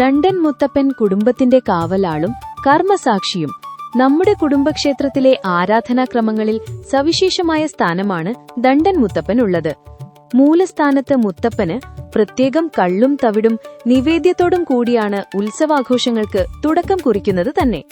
ദണ്ഡൻ മുത്തപ്പൻ കുടുംബത്തിന്റെ കാവലാളും കർമ്മസാക്ഷിയും. നമ്മുടെ കുടുംബക്ഷേത്രത്തിലെ ആരാധനാക്രമങ്ങളിൽ സവിശേഷമായ സ്ഥാനമാണ് ദണ്ഡൻ മുത്തപ്പനുള്ളത്. മൂലസ്ഥാനത്ത് മുത്തപ്പന് പ്രത്യേകം കള്ളും തവിടും നിവേദ്യത്തോടും കൂടിയാണ് ഉത്സവാഘോഷങ്ങൾക്ക് തുടക്കം കുറിക്കുന്നത് തന്നെ.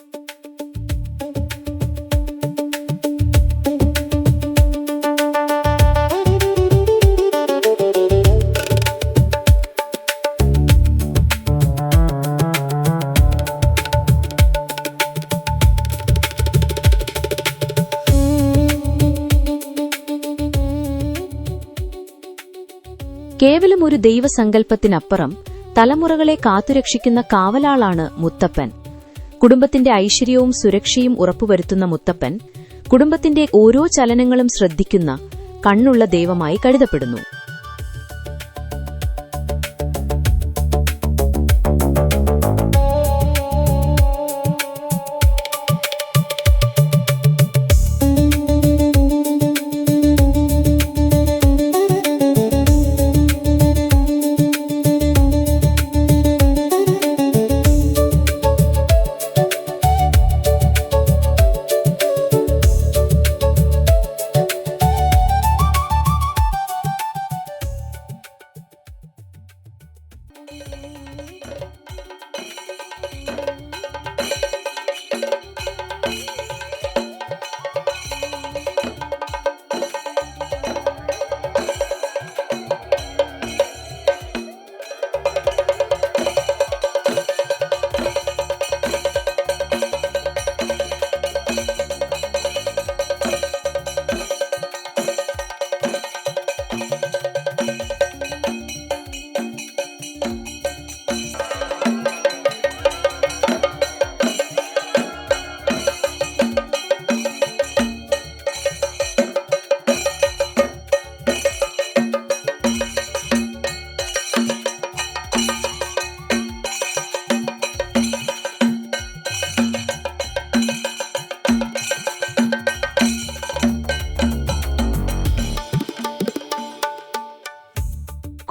കേവലം ഒരു ദൈവസങ്കല്പത്തിനപ്പുറം തലമുറകളെ കാത്തുരക്ഷിക്കുന്ന കാവലാളാണ് മുത്തപ്പൻ. കുടുംബത്തിന്റെ ഐശ്വര്യവും സുരക്ഷയും ഉറപ്പുവരുത്തുന്ന മുത്തപ്പൻ കുടുംബത്തിന്റെ ഓരോ ചലനങ്ങളും ശ്രദ്ധിക്കുന്ന കണ്ണുള്ള ദൈവമായി കരുതപ്പെടുന്നു.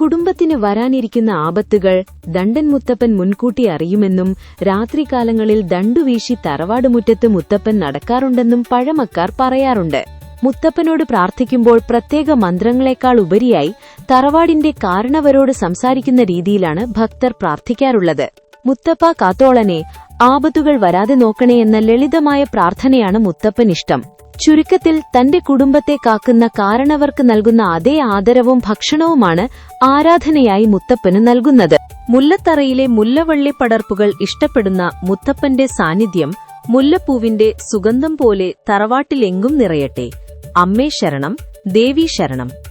കുടുംബത്തിന് വരാനിരിക്കുന്ന ആപത്തുകൾ ദണ്ഡൻ മുത്തപ്പൻ മുൻകൂട്ടി അറിയുമെന്നും രാത്രികാലങ്ങളിൽ ദണ്ടുവീശി തറവാടുമുറ്റത്ത് മുത്തപ്പൻ നടക്കാറുണ്ടെന്നും പഴമക്കാർ പറയാറുണ്ട്. മുത്തപ്പനോട് പ്രാർത്ഥിക്കുമ്പോൾ പ്രത്യേക മന്ത്രങ്ങളെക്കാൾ ഉപരിയായി തറവാടിന്റെ കാരണവരോട് സംസാരിക്കുന്ന രീതിയിലാണ് ഭക്തർ പ്രാർത്ഥിക്കാറുള്ളത്. മുത്തപ്പ കാത്തോളനെ, ആപത്തുകൾ വരാതെ നോക്കണേ എന്ന ലളിതമായ പ്രാർത്ഥനയാണ് മുത്തപ്പനിഷ്ടം. ചുരുക്കത്തിൽ തന്റെ കുടുംബത്തെ കാക്കുന്ന കാരണവർക്ക് നൽകുന്ന അതേ ആദരവും ഭക്ഷണവുമാണ് ആരാധനയായി മുത്തപ്പന് നൽകുന്നത്. മുല്ലത്തറയിലെ മുല്ലവള്ളിപ്പടർപ്പുകൾ ഇഷ്ടപ്പെടുന്ന മുത്തപ്പന്റെ സാന്നിധ്യം മുല്ലപ്പൂവിന്റെ സുഗന്ധം പോലെ തറവാട്ടിലെങ്ങും നിറയട്ടെ. അമ്മേ ശരണം, ദേവീ ശരണം.